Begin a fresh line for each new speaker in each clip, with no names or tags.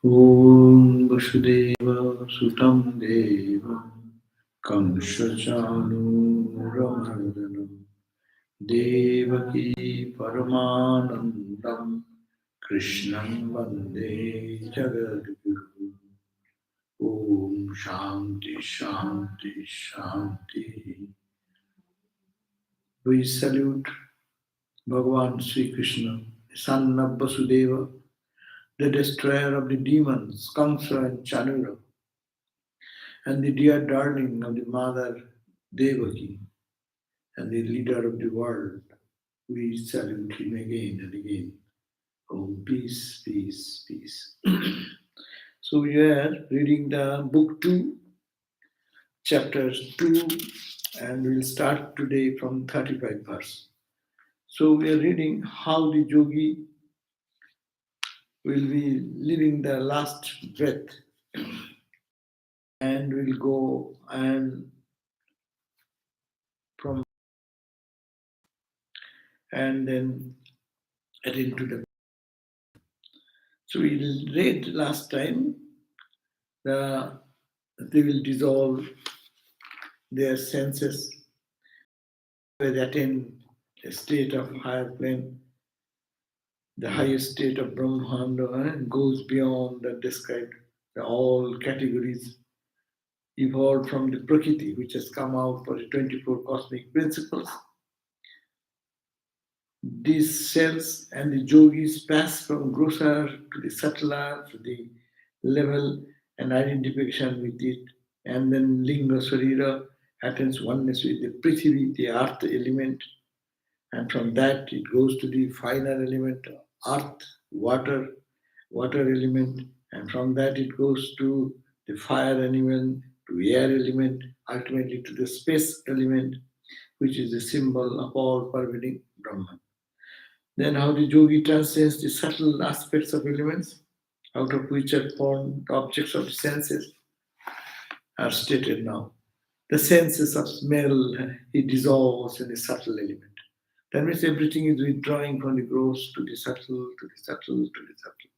Om Vasudeva Sutam Deva Kamshachanuramardana Devaki Paramanandam Krishnam Vande Jagadguru. Om Shanti Shanti Shanti. We salute Bhagavan Sri Krishna, the son of Vasudeva, the destroyer of the demons, Kamsa and Chanura, and the dear darling of the mother Devaki, and the leader of the world. We salute him again and again. Oh, peace, peace, peace. So we are reading the book 2, chapter 2, and we'll start today from 35 verse. So we are reading how the yogi will be living the last breath, and will go and from and then attain to the. So we read last time they will dissolve their senses, where they attain a state of higher plane, the highest state of Brahmanda, goes beyond the described, all categories evolved from the Prakriti, which has come out for the 24 cosmic principles. These cells and the yogis pass from grosser to the subtler, to the level and identification with it, and then Linga Sarira attains oneness with the Prithvi, the earth element, and from that it goes to the finer element, earth, water element, and from that it goes to the fire element, to air element, ultimately to the space element, which is the symbol of all pervading Brahman. Then how the yogi transcends the subtle aspects of elements, out of which are formed objects of the senses, are stated now. The senses of smell, he dissolves in the subtle element. That means everything is withdrawing from the gross to the subtle, to the subtle, to the subtle.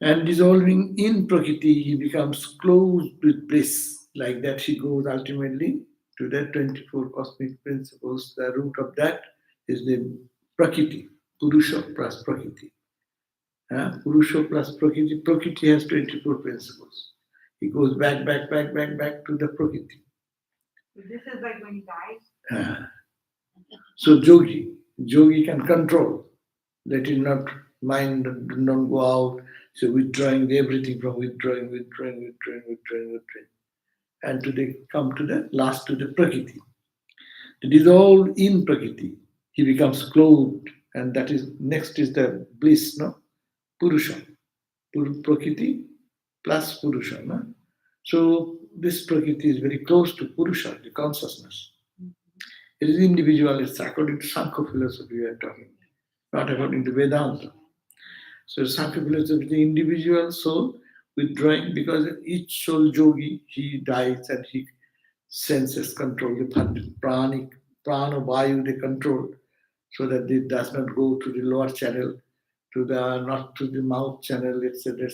And dissolving in Prakriti, he becomes closed with bliss. Like that, he goes ultimately to the 24 cosmic principles. The root of that is the Prakriti, Purusha plus Prakriti. Purusha plus Prakriti. Prakriti has 24 principles. He goes back to the Prakriti.
So this is like when he dies?
So yogi can control. Let it not mind not go out. So withdrawing everything from withdrawing. And to the come to the last to the Prakriti. It is all in Prakriti. He becomes clothed, and that is next is the bliss, no? Purusha. Prakriti plus Purusha. No? So this Prakriti is very close to Purusha, the consciousness. It is individual, it's according to Sankhya philosophy we are talking, not according to Vedanta. So Sankhya philosophy is the individual soul withdrawing, because each soul yogi, he dies and he senses control, the prana vayu they control, so that it does not go to the lower channel, to the not to the mouth channel, etc.,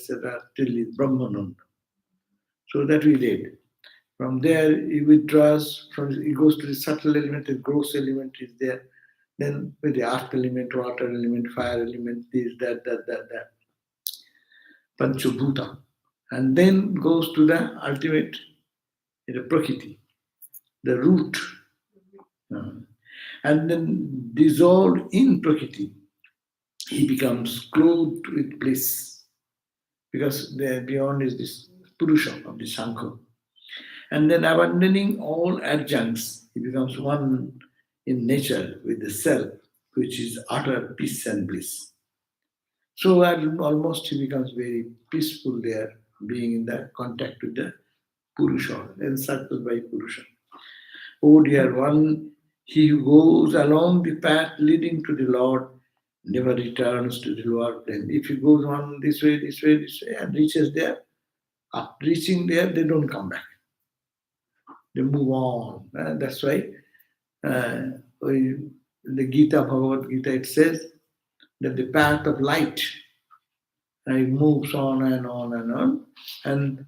till it Brahmananda. So that we did. From there, he withdraws, he goes to the subtle element, the gross element is there. Then with the earth element, water element, fire element, this, that. Panchabhuta. And then goes to the ultimate, the Prakriti, the root. And then dissolved in Prakriti, he becomes clothed with bliss. Because there beyond is this Purusha of the Sankhya. And then abandoning all adjuncts, he becomes one in nature with the self, which is utter peace and bliss. So almost he becomes very peaceful there, being in the contact with the Purusha, encircled by Purusha. Oh dear one, he who goes along the path leading to the Lord never returns to the lower plane. If he goes on this way, and reaches there, after reaching there, they don't come back. They move on. That's why in the Gita, Bhagavad Gita, it says that the path of light and it moves on and on and on, and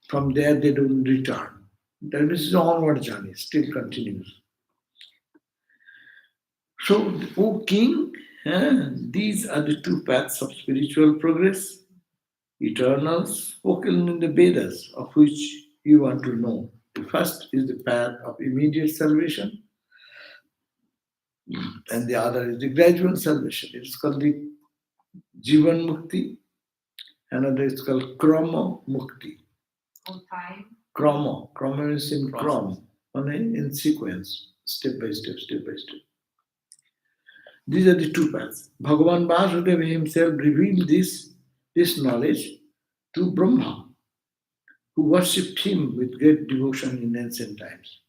from there they don't return. That is the onward journey, still continues. So, O king, these are the two paths of spiritual progress, eternal, spoken in the Vedas, of which you want to know. The first is the path of immediate salvation, and the other is the gradual salvation. It is called the Jivan Mukti, another is called Krama Mukti.
Full time.
Krama is in Kram, in sequence, step by step, step by step. These are the two paths. Bhagavan Vasudeva himself revealed this knowledge to Brahma, who worshipped him with great devotion in ancient times.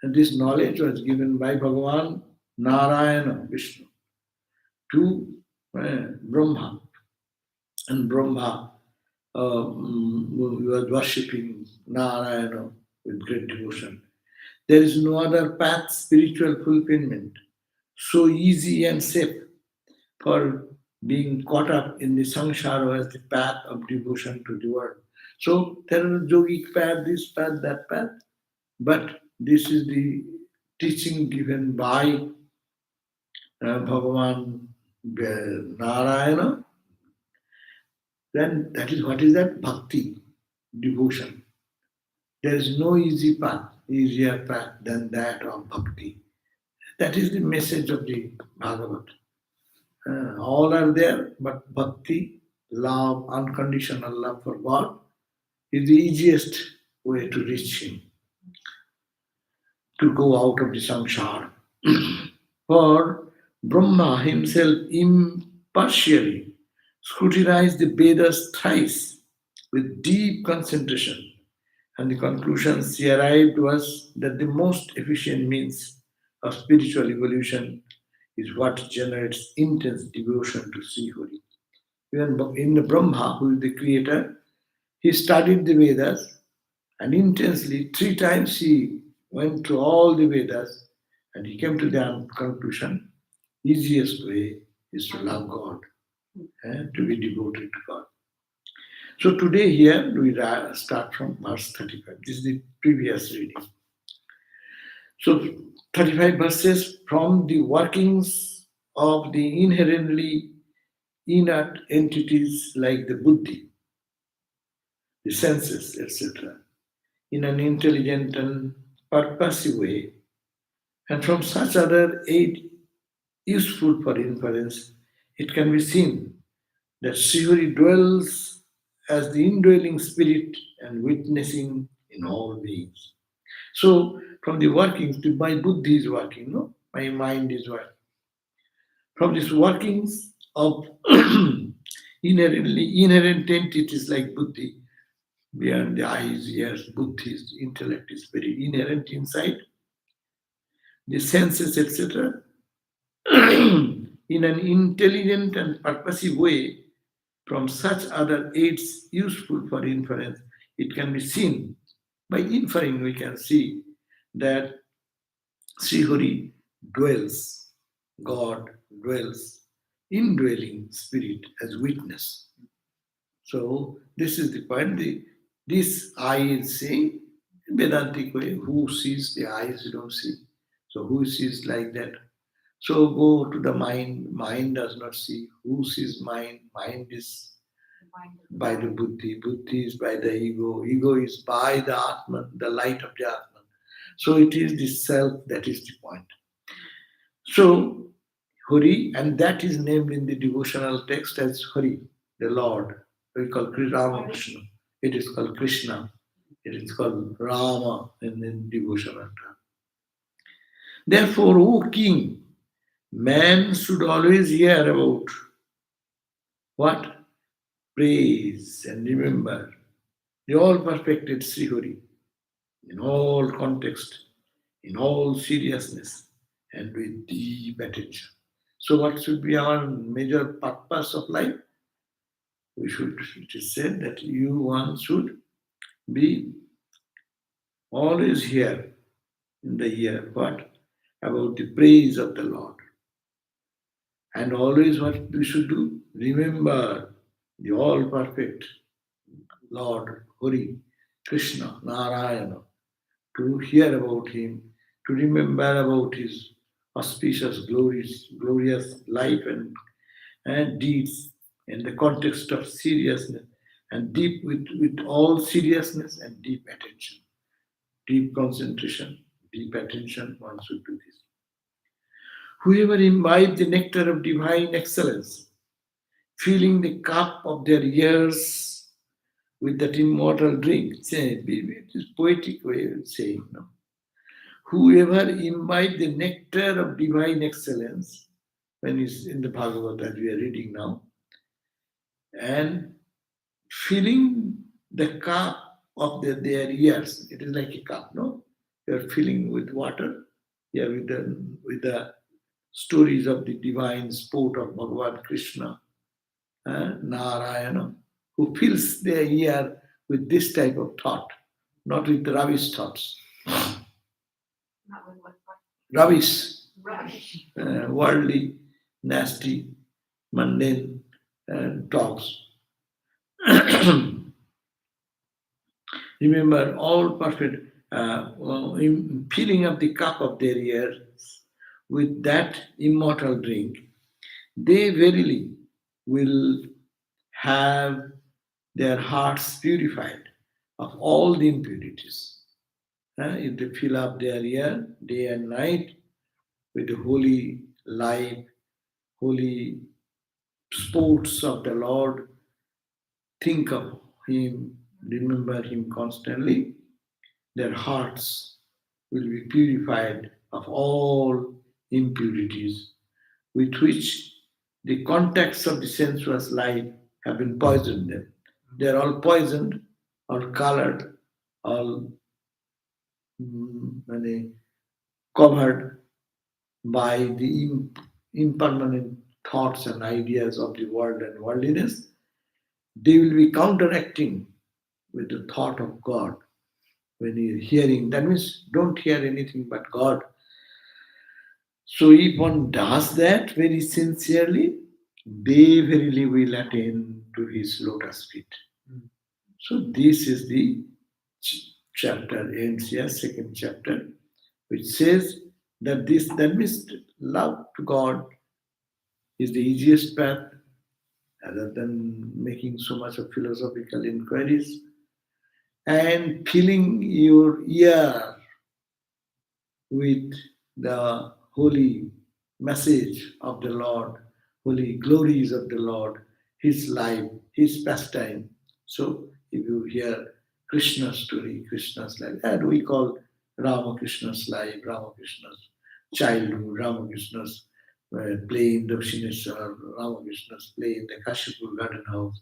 And this knowledge was given by Bhagavan Narayana Vishnu to Brahma. And Brahma was worshipping Narayana with great devotion. There is no other path, spiritual fulfillment, so easy and safe for being caught up in the samsara as the path of devotion to the world. So there is a yogic path, this path, that path, but this is the teaching given by Bhagavan Narayana. Then that is what is that? Bhakti, devotion. There is no easier path than that of bhakti. That is the message of the Bhagavad. All are there, but bhakti, love, unconditional love for God, is the easiest way to reach Him, to go out of the samsara. For Brahma himself impartially scrutinized the Vedas thrice with deep concentration, and the conclusion she arrived was that the most efficient means of spiritual evolution is what generates intense devotion to Sri Hari. Even in the Brahma, who is the creator, he studied the Vedas and intensely, three times he went through all the Vedas and he came to the conclusion easiest way is to love God and to be devoted to God. So today here we start from verse 35. This is the previous reading. So 35 verses from the workings of the inherently inert entities like the buddhi, the senses, etc., in an intelligent and purposive way, and from such other aid useful for inference, it can be seen that Srihari dwells as the indwelling spirit and witnessing in all beings. So, from the workings, my buddhi is working, no? My mind is working. From these workings of inherent entities like buddhi, beyond the eyes, ears, buddhi's intellect is very inherent inside, the senses, etc., in an intelligent and purposive way, from such other aids useful for inference, it can be seen. By inferring, we can see that Srihari dwells, God dwells, indwelling spirit as witness. So this is the point. This eye is saying, in Vedantic way, who sees the eyes you don't see. So who sees like that? So go to the mind. Mind does not see. Who sees mind? Mind is by the buddhi. Buddhi is by the ego. Ego is by the Atman, the light of the Atman. So it is the self that is the point. So Hari, and that is named in the devotional text as Hari, the Lord. We call Ramakrishna. It is called Krishna. It is called Rama in the devotional term. Therefore, O king, man should always hear about what? Praise and remember the all perfected Srihari in all context, in all seriousness, and with deep attention. So, what should be our major purpose of life? It is said that one should be always here in the ear what? About the praise of the Lord. And always what we should do? Remember the all perfect Lord Hari, Krishna, Narayana, to hear about him, to remember about his auspicious, glorious life and deeds in the context of seriousness and deep with all seriousness and deep attention, deep concentration, deep attention, one should do this. Whoever imbibed the nectar of divine excellence, filling the cup of their ears with that immortal drink, it is poetic way of saying, no? Whoever imbibed the nectar of divine excellence, when it's in the Bhagavatam that we are reading now, and filling the cup of their ears, it is like a cup, no? You are filling with water, yeah, with the stories of the divine sport of Bhagavan Krishna, Narayana, who fills their ear with this type of thought, not with rubbish thoughts.
Not with what part.
Rubbish,
Rubbish.
worldly, nasty, mundane talks. Remember, all perfect, filling up the cup of their ears with that immortal drink, they verily will have their hearts purified of all the impurities. If they fill up their ear day and night with the holy life, holy sports of the Lord, think of Him, remember Him constantly, their hearts will be purified of all impurities with which the contacts of the sensuous life have been poisoned them. They are all poisoned, all colored, all covered by the impermanent thoughts and ideas of the world and worldliness. They will be counteracting with the thought of God. When you're hearing, that means don't hear anything but God. So if one does that very sincerely, they verily will attain to his lotus feet. So this is the chapter ends here, second chapter, which says that means love to God is the easiest path, rather than making so much of philosophical inquiries, and filling your ear with the holy message of the Lord, holy glories of the Lord, His life, His pastime. So if you hear Krishna's story, Krishna's life, and we call Ramakrishna's life, Ramakrishna's childhood, Ramakrishna's play in Dakshineswar, Ramakrishna's play in the Kashipur garden house,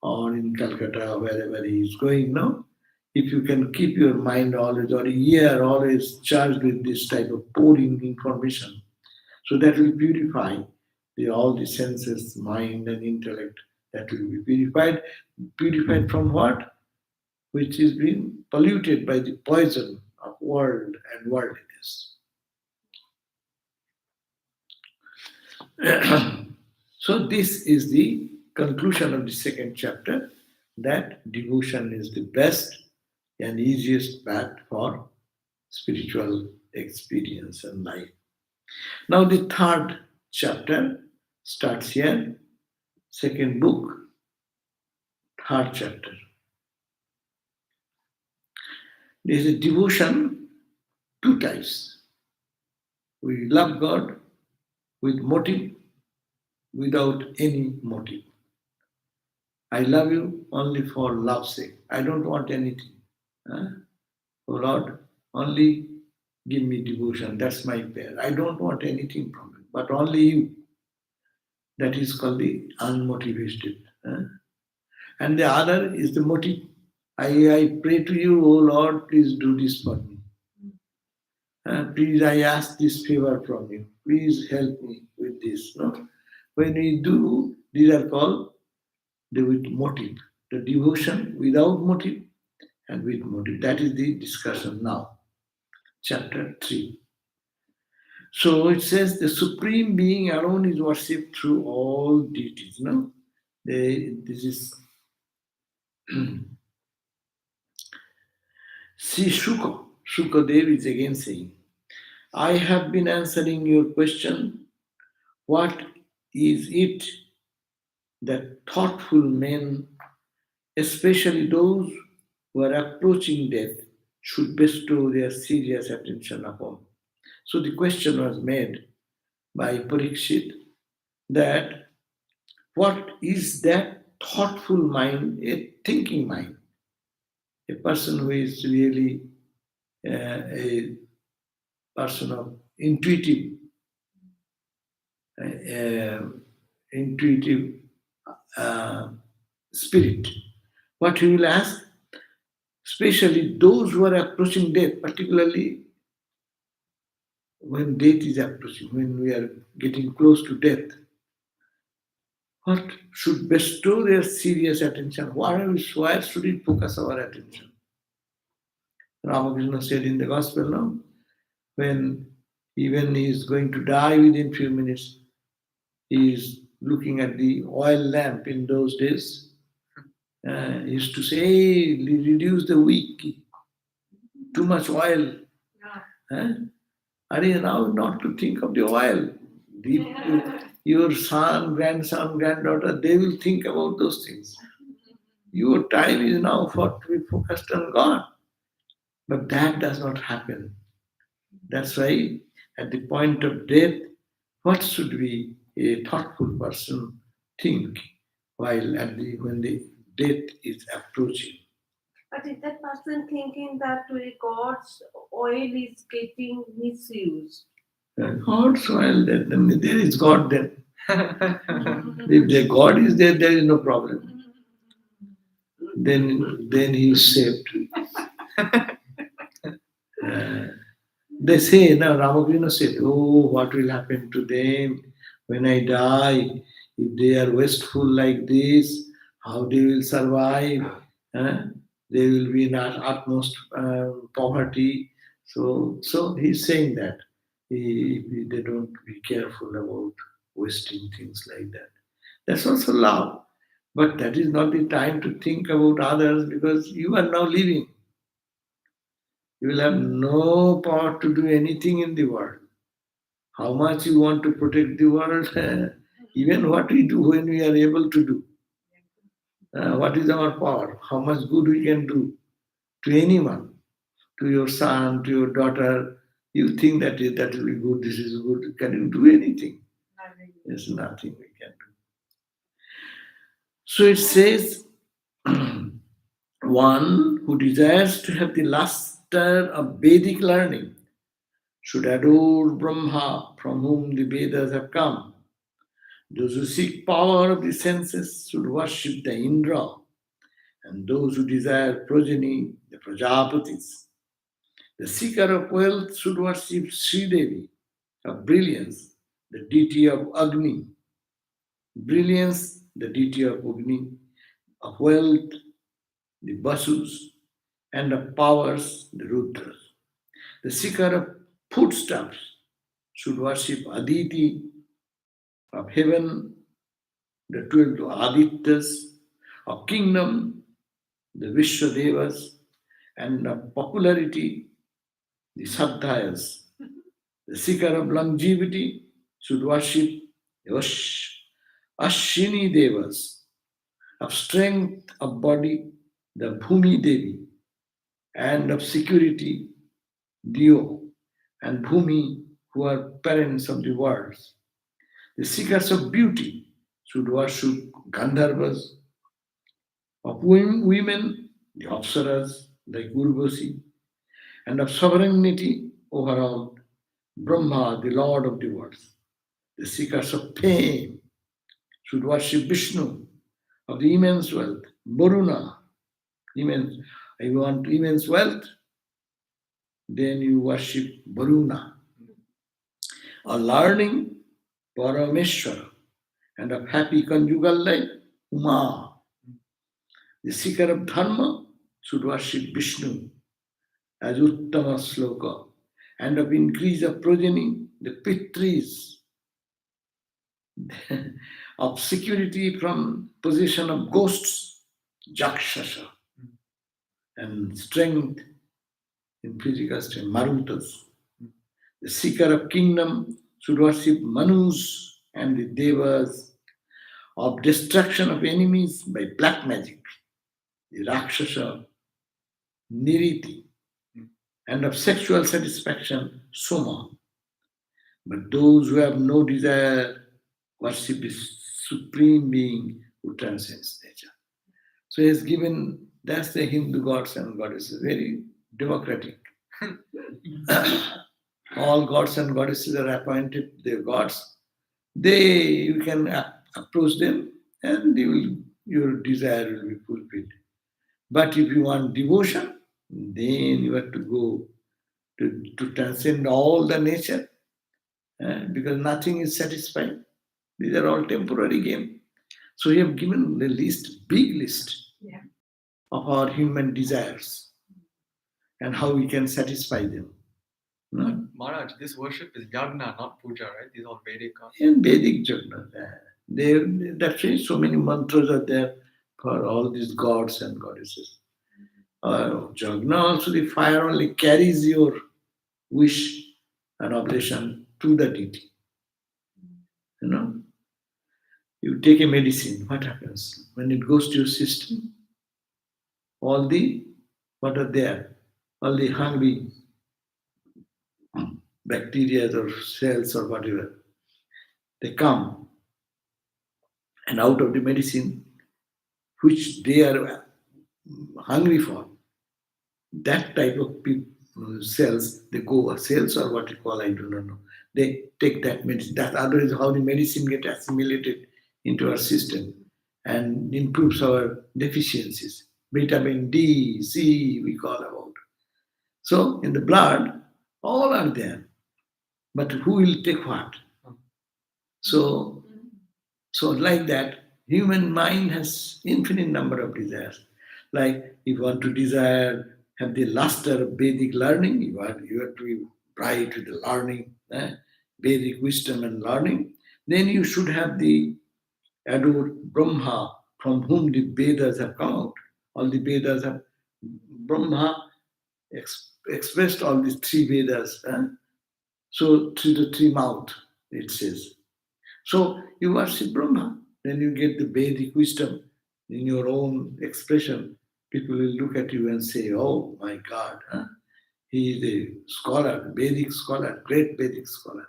or in Calcutta, wherever he is going now. If you can keep your mind always or ear always charged with this type of pouring information, so that will purify all the senses, mind and intellect. That will be purified. Purified from what? Which is being polluted by the poison of world and worldliness. So this is the conclusion of the second chapter, that devotion is the best and easiest path for spiritual experience and life. Now the third chapter starts here, second book, third chapter. There is a devotion, two types. We love God with motive, without any motive. I love you only for love's sake. I don't want anything. Huh? Oh Lord, only give me devotion. That's my prayer. I don't want anything from you, but only you. That is called the unmotivated. Huh? And the other is the motive. I pray to you, oh Lord, please do this for me. Please, I ask this favor from you. Please help me with this. No? When we do, these are called the with motive. The devotion without motive and with motive. That is the discussion now. Chapter 3. So it says the Supreme Being alone is worshipped through all deities. No? This is see Shukadev is again saying, I have been answering your question. What is it that thoughtful men, especially those who are approaching death, should bestow their serious attention upon? So the question was made by Parikshit that what is that thoughtful mind, a thinking mind, a person who is really a person of uh, intuitive uh, spirit. What he will ask, especially those who are approaching death, particularly when death is approaching, when we are getting close to death, what should bestow their serious attention? Where should we focus our attention? Ramakrishna said in the Gospel now, when even he is going to die within few minutes, he is looking at the oil lamp in those days. He used to say, hey, reduce the wick, too much oil. And now not to think of the oil. Your son, grandson, granddaughter, they will think about those things. Your time is now for to be focused on God. But that does not happen. That's why at the point of death, what should be a thoughtful person think while when the death is approaching?
But is that person thinking that God's oil is getting misused?
God's oil, then there is God then. If the God is there, there is no problem. Then he is saved. They say, now Ramakrishna said, oh, what will happen to them when I die? If they are wasteful like this, how they will survive? Huh? They will be in utmost poverty. So he's saying that they don't be careful about wasting things like that. That's also love. But that is not the time to think about others because you are now living. You will have no power to do anything in the world. How much you want to protect the world, even what we do when we are able to do. What is our power? How much good we can do to anyone, to your son, to your daughter. You think that will be good, this is good. Can you do anything? There's nothing we can do. So it says, one who desires to have the luster of Vedic learning should adore Brahma, from whom the Vedas have come. Those who seek power of the senses should worship the Indra, and those who desire progeny, the Prajapatis. The seeker of wealth should worship Sri Devi, of brilliance, the deity of Agni. Brilliance, the deity of Agni, of wealth, the Basus, and of powers, the Rudras. The seeker of foodstuffs should worship Aditi, of heaven, the 12 Adityas, of kingdom, the Vishwadevas, and of popularity, the Sadhyas. The seeker of longevity should worship the Ashini Devas, of strength of body, the Bhumi Devi, and of security, Dio, and Bhumi, who are parents of the worlds. The seekers of beauty should worship Gandharvas, of women, the Apsaras, like Urvasi, and of sovereignty overall, Brahma, the Lord of the worlds. The seekers of fame should worship Vishnu, of the immense wealth, Varuna, immense. If you want immense wealth, then you worship Varuna. Or learning, Parameshwara, and of happy conjugal life, Uma. The seeker of dharma should worship Vishnu as Uttama Sloka, and of increase of progeny, the Pitris, of security from possession of ghosts, jakshasha, and strength in physical strength, marutas. The seeker of kingdom should worship manus and the devas, of destruction of enemies by black magic, the rakshasa, niriti, and of sexual satisfaction, soma. But those who have no desire worship the supreme being who transcends nature. So he has given, that's the Hindu gods and goddesses, very democratic. All gods and goddesses are appointed, their gods. You can approach them and your desire will be fulfilled. But if you want devotion, then you have to go to transcend all the nature, because nothing is satisfying. These are all temporary game. So we have given the list, big list of our human desires and how we can satisfy them. No?
Maharaj, this worship is yagna, not puja, right? These are Vedic.
In Vedic Jagna, that's why so many mantras are there for all these gods and goddesses. Jagna also, the fire only carries your wish and oblation to the deity. You know, you take a medicine, what happens? When it goes to your system, all the, what are there? All the hungry bacteria or cells or whatever, they come, and out of the medicine which they are hungry for, that type of cells, they go, cells or what you call, I do not know. They take that medicine. That otherwise how the medicine get assimilated into our system and improves our deficiencies. Vitamin D, C, we call about. So in the blood, all are there. But who will take what? So like that, human mind has infinite number of desires. Like if you want to desire, have the luster of Vedic learning, you have to be bright with the learning, Vedic wisdom and learning, then you should have the adored Brahma from whom the Vedas have come out. All the Vedas have, Brahma expressed all these three Vedas. So through the three mouth, it says. So you worship Brahma, then you get the Vedic wisdom in your own expression. People will look at you and say, oh my God, he is a scholar, Vedic scholar, great Vedic scholar.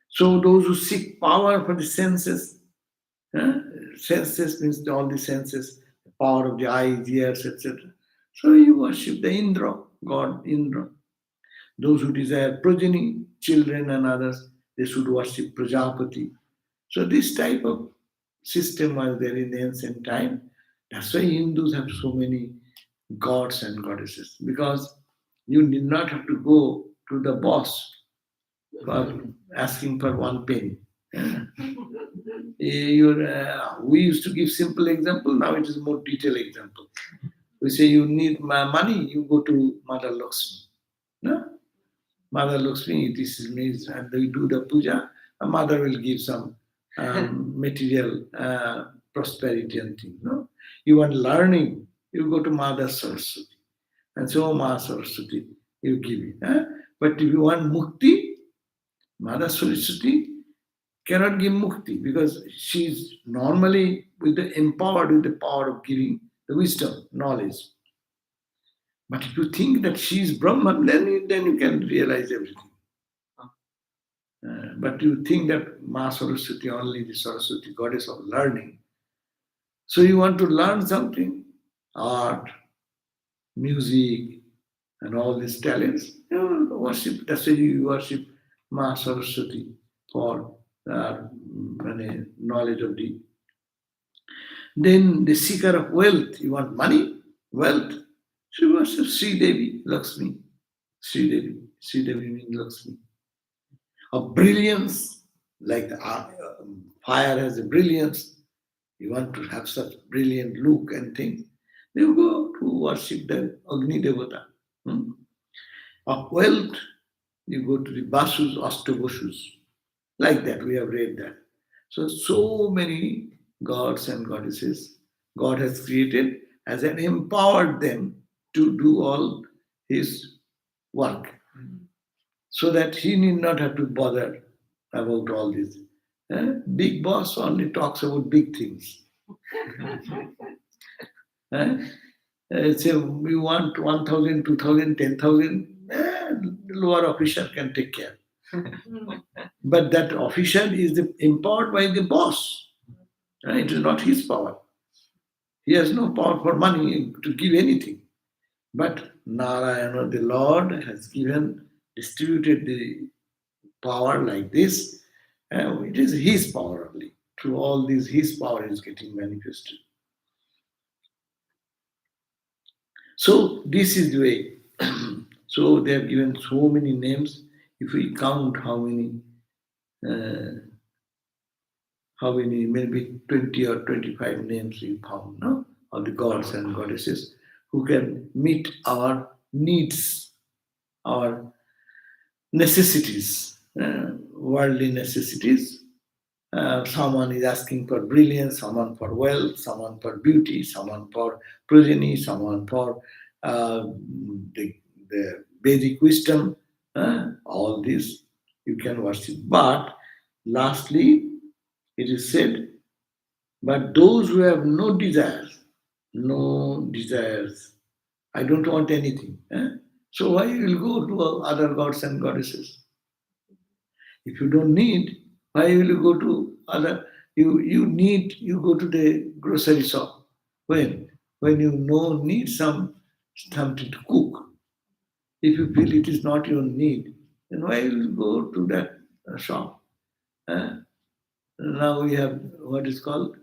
So those who seek power for the senses, senses means all the senses, the power of the eyes, ears, etc. So you worship the Indra, God Indra. Those who desire progeny, children and others, they should worship Prajapati. So this type of system was there in the ancient time. That's why Hindus have so many gods and goddesses, because you need not have to go to the boss for asking for one penny. We used to give simple example, now it is more detailed example. We say you need money, you go to Mother Lakshmi. No? Mother Lakshmi, this is means, and we do the puja, a mother will give some material prosperity and things. No? You want learning, you go to Mother Saraswati. And so Ma Saraswati, you give it. But if you want mukti, Mother Saraswati cannot give mukti because she is normally empowered with the power of giving the wisdom, knowledge. But if you think that she is Brahman, then you can realize everything. But you think that Ma Saraswati, only the Saraswati, goddess of learning. So you want to learn something, art, music, and all these talents, worship. That's why you worship Ma Saraswati for knowledge of the. Then the seeker of wealth, you want money, wealth. So you worship Sri Devi, Lakshmi. Sri Devi means Lakshmi. Of brilliance, like the fire has a brilliance, you want to have such brilliant look and things, you go to worship the Agni Devata. Of wealth, you go to the Basus, Ashtabosus. Like that, we have read that. So many gods and goddesses God has created as an empowered them to do all his work, so that he need not have to bother about all this. Big boss only talks about big things. Eh? Say we want 1,000, 2,000, 10,000. Lower official can take care. But that official is empowered by the boss. It is not his power. He has no power for money to give anything. But Narayana, the Lord, has distributed the power like this. It is his power only. Through all this, his power is getting manifested. So this is the way. So they have given so many names. If we count how many, maybe 20 or 25 names we found, no? Of the gods and goddesses who can meet our needs, our necessities, worldly necessities. Someone is asking for brilliance, someone for wealth, someone for beauty, someone for progeny, someone for the, the basic wisdom. All this you can worship. But lastly, it is said, but those who have no desires, I don't want anything. So why you will go to other gods and goddesses? If you don't need, why will you go to other? You go to the grocery shop. When? When you need something to cook. If you feel it is not your need, then why will you go to that shop? Eh? Now we have what is called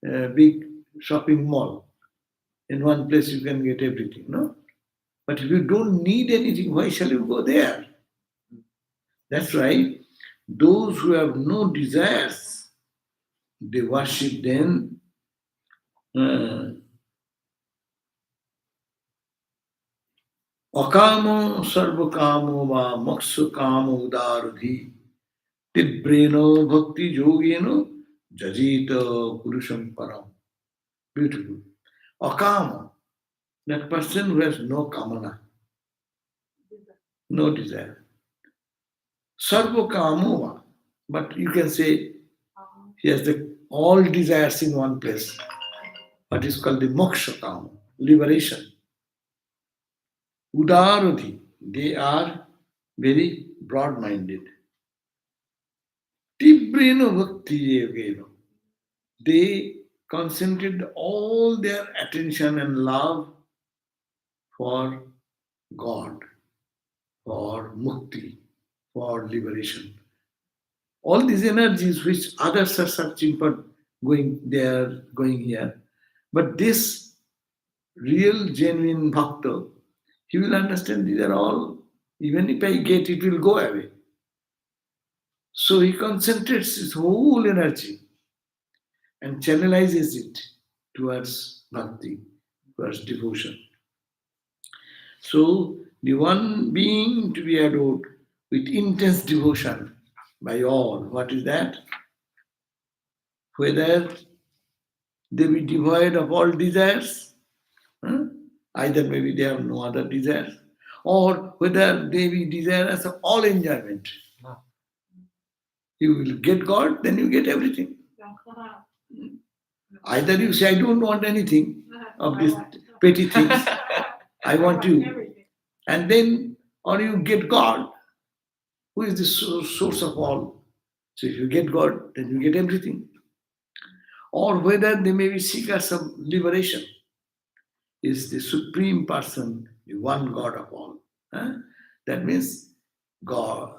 a big shopping mall. In one place you can get everything, no? But if you don't need anything, why shall you go there? That's right. Those who have no desires, they worship them. Akamo sarvakamo va moksha kamo udaradhi tibreno bhakti yogeno jajita purusham param. Beautiful. Akama, that person who has no kamana, no desire. Sarvakamo, but you can say he has all desires in one place. What is called the moksha kama, liberation. Udaradhi, they are very broad-minded. Tibreno bhakti yogeno, they concentrate all their attention and love for God, for mukti, for liberation. All these energies which others are searching for, going there, going here. But this real, genuine bhakta, he will understand these are all, even if I get, it will go away. So he concentrates his whole energy and channelizes it towards bhakti, towards devotion. So the one being to be adored with intense devotion by all, what is that? Whether they be devoid of all desires, either maybe they have no other desires, or whether they be desirous of all enjoyment. You will get God, then you get everything. Either you say, I don't want anything of these petty things, I want you. And then, or you get God, who is the source of all. So if you get God, then you get everything. Or whether they may be seekers of liberation, is the supreme person, the one God of all. That means God,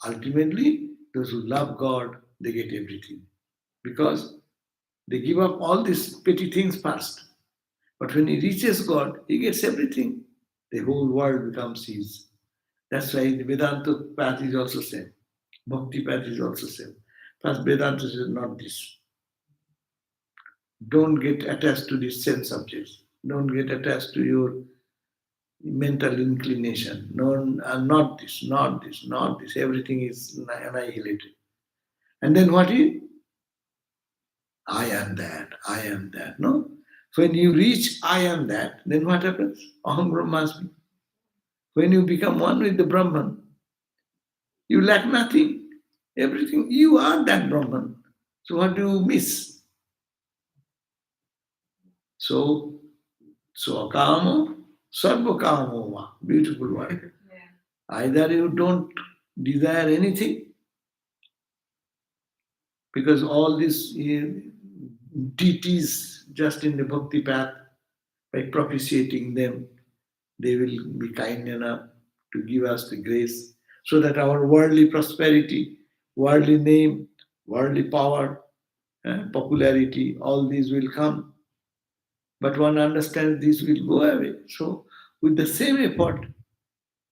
ultimately, those who love God, they get everything. Because they give up all these petty things first. But when he reaches God, he gets everything. The whole world becomes his. That's why the Vedanta path is also same. Bhakti path is also same. First, Vedanta says not this. Don't get attached to these sense objects. Don't get attached to your mental inclination. No, not this, not this, not this. Everything is annihilated. And then what is? I am that, I am that. No? When you reach I am that, then what happens? Aham Brahmasmi. When you become one with the Brahman, you lack nothing. Everything, you are that Brahman. So what do you miss? So, akamo, sarvakamo va. Beautiful word. Either you don't desire anything, because all these deities just in the bhakti path, by propitiating them, they will be kind enough to give us the grace so that our worldly prosperity, worldly name, worldly power, popularity, all these will come. But one understands this will go away. So, with the same effort,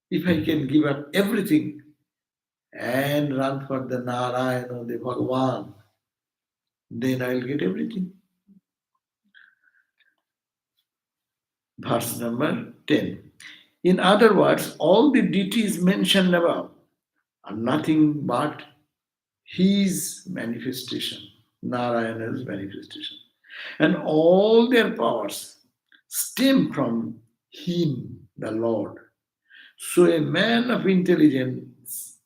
if I can give up everything and run for the Narayana or the Bhagavan, then I'll get everything. Verse number 10. In other words, all the deities mentioned above are nothing but his manifestation, Narayana's manifestation. And all their powers stem from him, the Lord. So a man of intelligence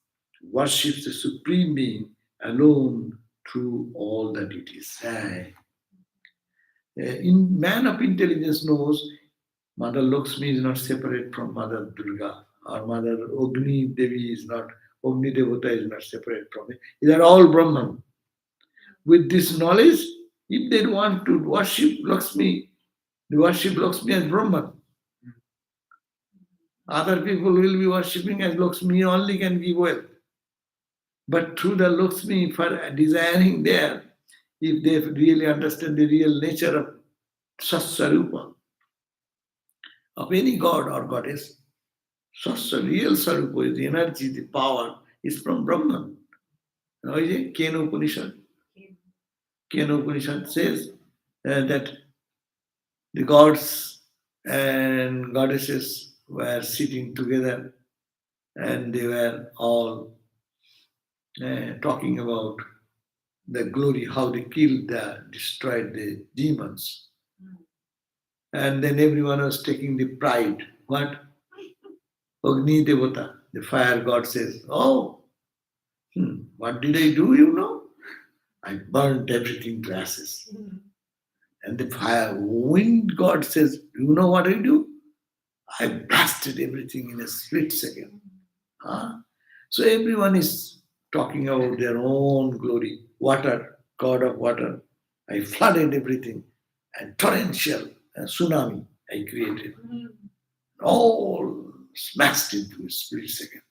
worships the Supreme Being alone through all the deities. In man of intelligence knows Mother Lakshmi is not separate from Mother Durga, or Mother Agni Devi is not, Agni Devata is not separate from it. They are all Brahman. With this knowledge, if they want to worship Lakshmi, they worship Lakshmi as Brahman. Other people will be worshipping as Lakshmi only can give wealth. But through the Lakshmi, for desiring there, if they really understand the real nature of Sassarupa, of any god or goddess, Sasya, real Sarupa is the energy, the power is from Brahman. Now, Kena Upanishad. Kena Upanishad says that the gods and goddesses were sitting together and they were all talking about the glory, how they killed, destroyed the demons. And then everyone was taking the pride. What? Agni Devata, the fire god says, oh, what did I do, you know? I burnt everything to ashes. And the fire wind god says, you know what I do? I blasted everything in a split second. Huh? So everyone is talking about their own glory. Water, god of water. I flooded everything. And torrential, a tsunami I created. All smashed into a split second.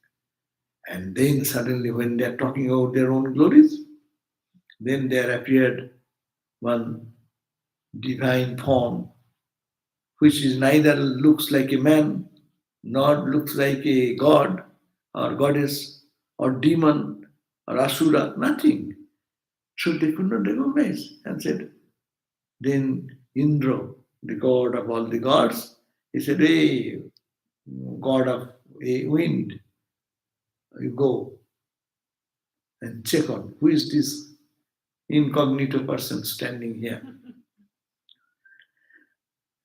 And then suddenly when they are talking about their own glories, then there appeared one divine form, which is neither looks like a man, nor looks like a god or goddess or demon or asura, nothing. So they could not recognize and said, then Indra, the god of all the gods, he said, hey, god of a wind, you go and check on who is this incognito person standing here.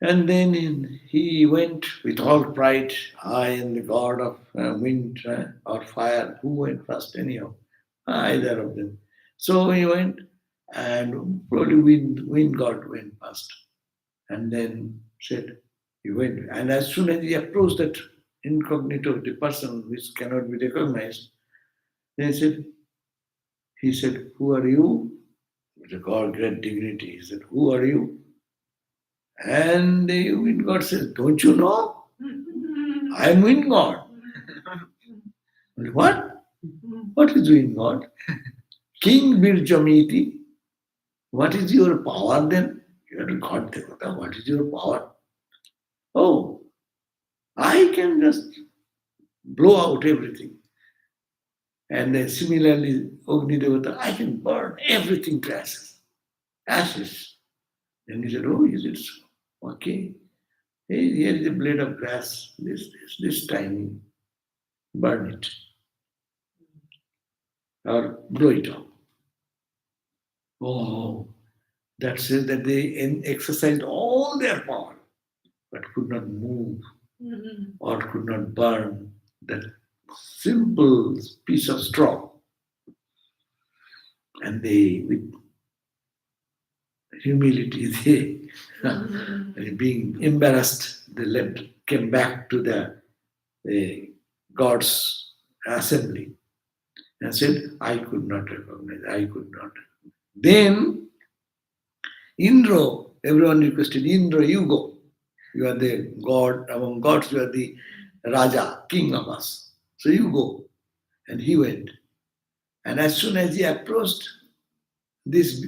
And then he went with all pride, I am the god of wind or fire. Who went first, anyhow? Either of them. So he went, and probably wind god went first. And then said, he went. And as soon as he approached that incognito, the person which cannot be recognized, then he said, who are you? With a god, great dignity. He said, who are you? And the wind god says, don't you know? I am wind god. What? What is wind god? King Birjamiti. What is your power then? You are God Devata. What is your power? Oh, I can just blow out everything. And then similarly, Agni Devata, I can burn everything to ashes. Ashes. Then he said, oh, is it so? Okay. Hey, here is a blade of grass, this tiny. Burn it. Or blow it out. Oh, That says that they exercised all their power but could not move or could not burn that simple piece of straw. And they, with humility, they, being embarrassed, they came back to the God's assembly and said, I could not recognize, I could not. Then Indra, everyone requested, Indra, you go. You are the God among gods, you are the Raja, king of us. So you go. And he went. And as soon as he approached, this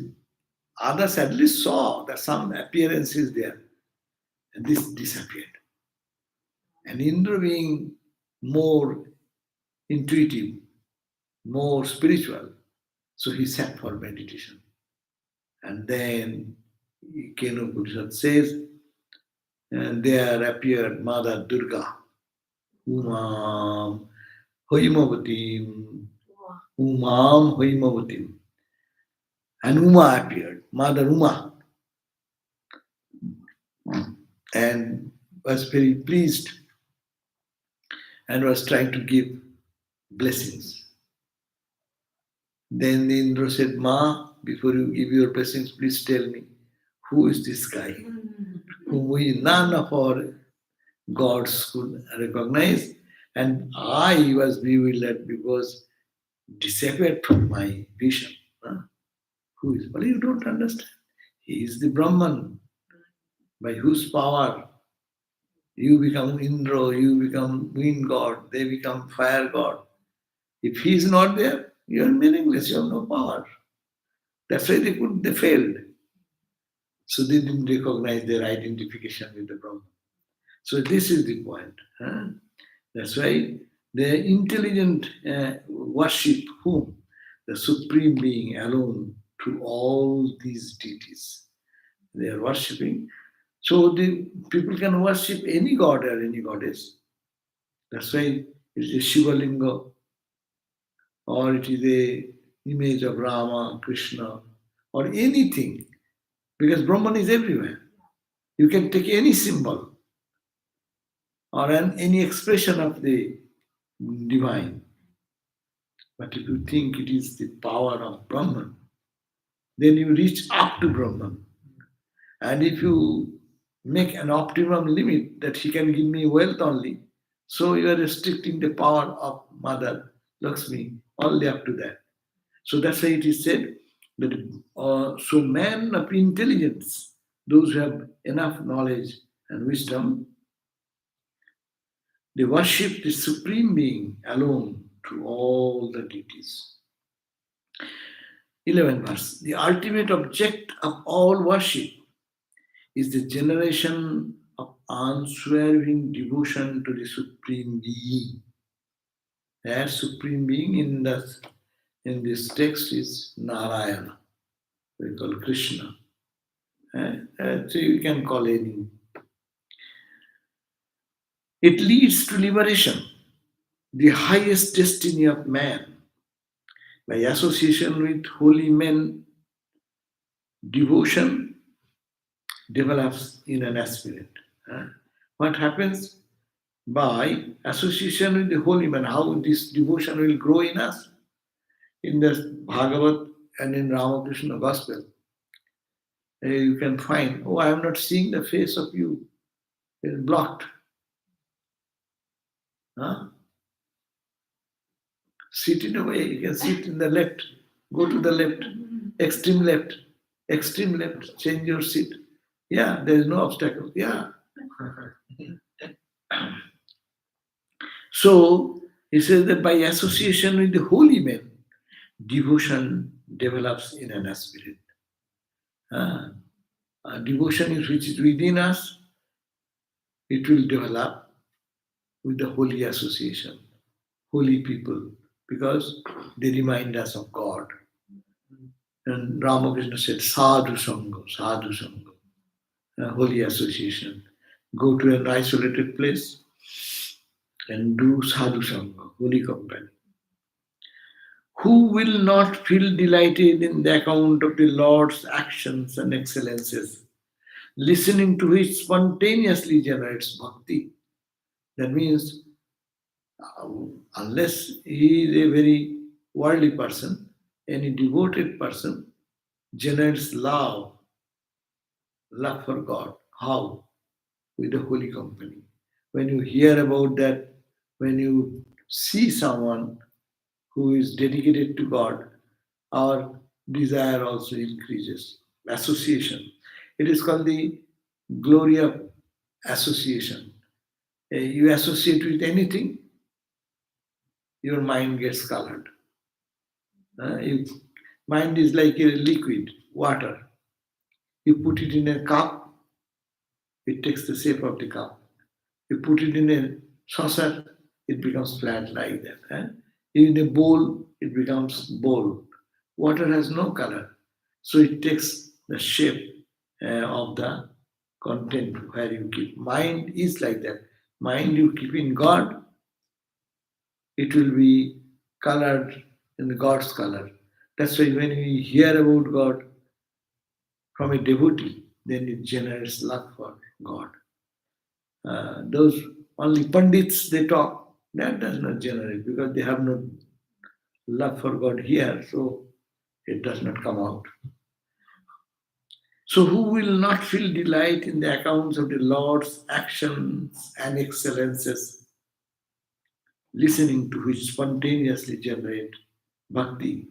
others at least saw that some appearance is there. And this disappeared. And Indra being more intuitive, more spiritual, so he sat for meditation. And then Kenu Upanishad says, and there appeared Mother Durga, Umam Hoimavatim, Umam Hoimavatim. And Uma appeared, Mother Uma, and was very pleased and was trying to give blessings. Then Indra said, Ma, before you give your blessings, please tell me, who is this guy whom none of our gods could recognize? And I was bewildered because disappeared from my vision. Who is? Well, you don't understand. He is the Brahman, by whose power you become Indra, you become wind god, they become fire god. If he is not there, you are meaningless, you have no power. That's why they failed. So they didn't recognize their identification with the Brahman. So this is the point. That's why the intelligent worship whom? The Supreme Being alone through all these deities. They are worshipping. So the people can worship any god or any goddess. That's why it is a Shiva Linga, or it is a image of Rama, Krishna, or anything. Because Brahman is everywhere. You can take any symbol or any expression of the divine. But if you think it is the power of Brahman, then you reach up to Brahman. And if you make an optimum limit that he can give me wealth only, so you are restricting the power of Mother Lakshmi only up to that. So that's why it is said that so man of intelligence, those who have enough knowledge and wisdom, they worship the Supreme Being alone through all the deities. 11th verse. The ultimate object of all worship is the generation of unswerving devotion to the Supreme Being. That Supreme Being in this text is Narayana. We call Krishna. So you can call any. It leads to liberation, the highest destiny of man. By association with holy men, devotion develops in an aspirant. What happens? By association with the holy man, how this devotion will grow in us? In the Bhagavad and in Ramakrishna Gospel, you can find, oh, I am not seeing the face of you. It's blocked. Sit in a way, you can sit in the left, go to the left, extreme left, change your seat. Yeah, there is no obstacle. Yeah. So he says that by association with the holy men, devotion develops in an aspirant. Devotion which is within us, it will develop with the holy association, holy people, because they remind us of God. And Ramakrishna said, sadhu sangha, holy association. Go to an isolated place and do sadhu sangha, holy company. Who will not feel delighted in the account of the Lord's actions and excellences, listening to which spontaneously generates bhakti? That means, unless he is a very worldly person, any devoted person generates love for God. How? With the holy company. When you hear about that, when you see someone who is dedicated to God, our desire also increases. Association. It is called the glory of association. You associate with anything, your mind gets colored. Mind is like a liquid, water. You put it in a cup, it takes the shape of the cup. You put it in a saucer, it becomes flat like that. In a bowl, it becomes bowl. Water has no color, so it takes the shape of the content where you keep. Mind is like that. Mind you keep in God, it will be colored in God's color. That's why when we hear about God from a devotee, then it generates love for God. Those only Pandits they talk, that does not generate because they have no love for God here, so it does not come out. So, who will not feel delight in the accounts of the Lord's actions and excellences, listening to which spontaneously generate bhakti,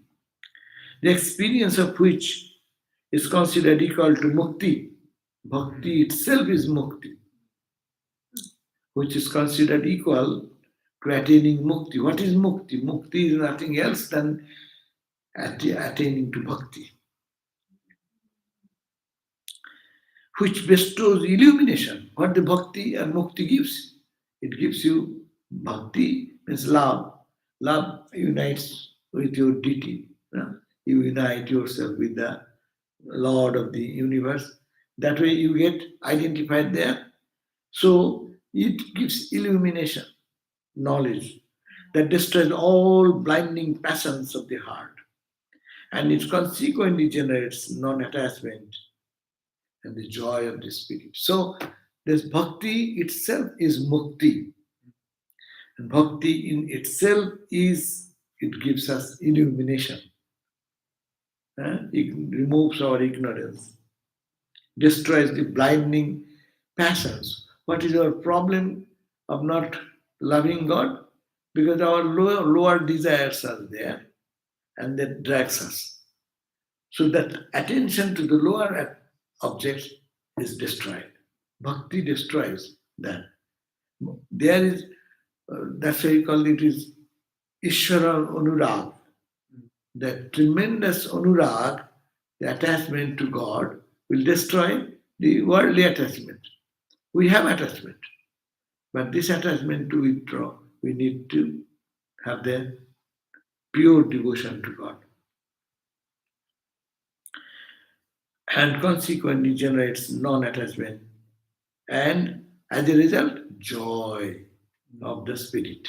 the experience of which is considered equal to mukti? Bhakti itself is mukti, which is considered equal to attaining mukti. What is mukti? Mukti is nothing else than attaining to bhakti, which bestows illumination. What the bhakti and mukti gives? It gives you bhakti means love. Love unites with your deity. You unite yourself with the Lord of the universe. That way you get identified there. So it gives illumination, knowledge that destroys all blinding passions of the heart, and it consequently generates non-attachment and the joy of the spirit. So this bhakti itself is mukti, and bhakti in itself is, it gives us illumination. It removes our ignorance, destroys the blinding passions. What is our problem of not loving God? Because our lower desires are there and that drags us. So that attention to the lower objects is destroyed. Bhakti destroys that. There is, that's why you call it is Ishvara Anurag. That tremendous Anurag, the attachment to God, will destroy the worldly attachment. We have attachment, but this attachment to withdraw, we need to have the pure devotion to God. And consequently generates non-attachment, and as a result, joy of the spirit.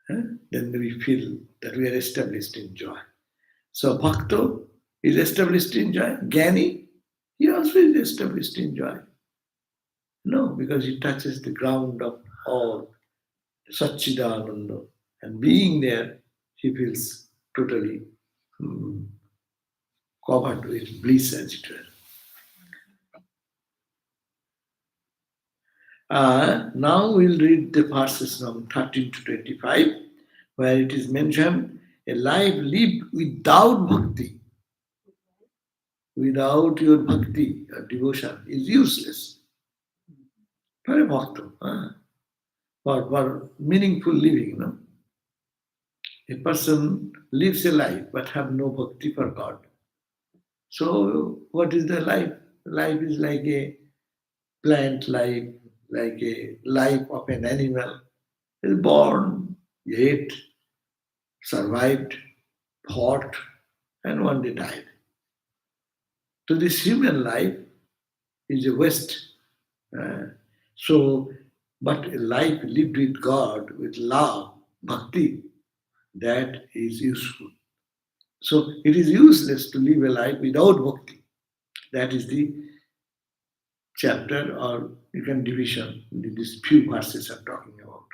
Then we feel that we are established in joy. So Bhakto is established in joy. Jnani, he also is established in joy. No, because he touches the ground of all Satchidananda, and being there, he feels totally covered with bliss, as it were. Now we'll read the verses from 13 to 25, where it is mentioned a life lived without bhakti, without your bhakti or devotion, is useless for a bhakta, for meaningful living. No? A person lives a life but have no bhakti for God. So what is the life? Life is like a plant life, like a life of an animal. Is born, ate, survived, fought, and one day died. So this human life is a waste. So, but a life lived with God, with love, bhakti, that is useful. So it is useless to live a life without bhakti. That is the chapter, or you can division these few verses are talking about.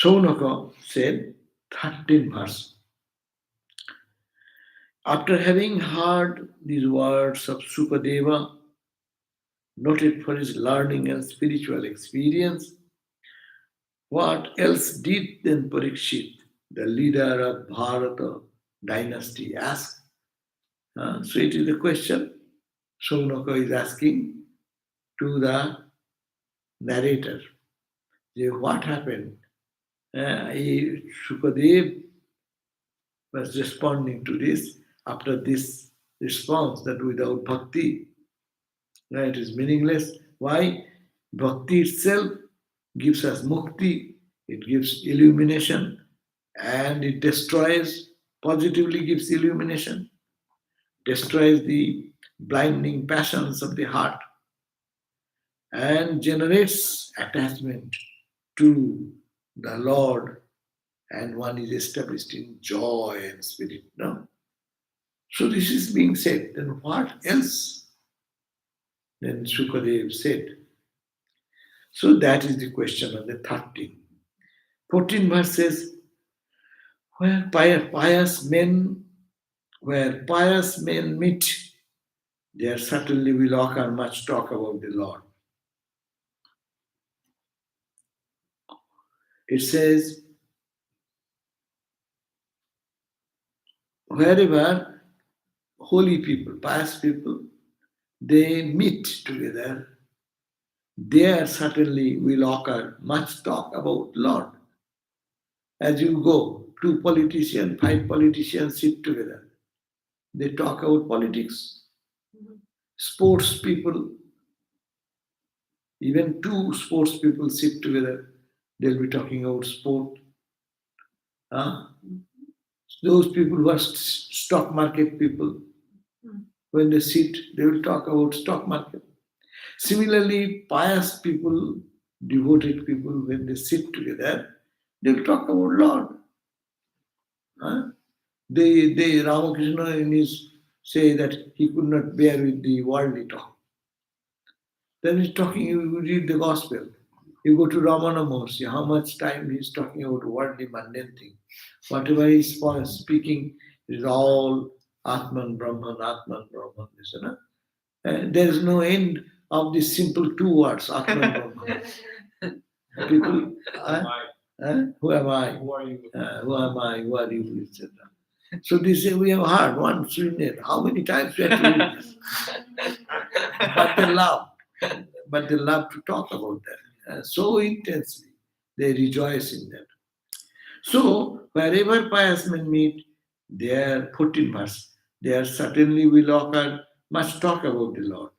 Saunaka said, 13th verse. After having heard these words of Sukadeva, noted for his learning and spiritual experience, what else did then Parikshit, the leader of Bharata dynasty, ask? So it is the question Saunaka is asking to the narrator. What happened? Shukadev was responding to this after this response that without bhakti, it is meaningless. Why? Bhakti itself gives us mukti, it gives illumination, and it destroys, positively gives illumination, destroys the blinding passions of the heart, and generates attachment to the Lord, and one is established in joy and spirit. No? So this is being said. Then what else? Then Sukadev said. So that is the question of the 13. 14 verse says, where pious men meet, there certainly will occur much talk about the Lord. It says, wherever holy people, pious people, they meet together, there certainly will occur much talk about Lord. As you go, 5 politicians sit together. They talk about politics. Sports people, even 2 sports people sit together, they'll be talking about sport. Those people who are stock market people, when they sit, they will talk about stock market. Similarly, pious people, devoted people, when they sit together, they will talk about Lord. They Ramakrishna in his say that he could not bear with the worldly talk. Then he's talking, you read the gospel. You go to Ramana Maharshi, how much time he's talking about worldly mundane thing. Whatever he's speaking is all Atman Brahman, Atman Brahman. And there is no end of these simple 2 words, Atman Brahman. People, who am I?
Who are you?
Who am I? Who are you? Etc. So they say we have heard once in it. How many times we have to read this? But they love. But they love to talk about that so intensely. They rejoice in that. So wherever pious men meet, there 14 verse, there certainly will occur much talk about the Lord.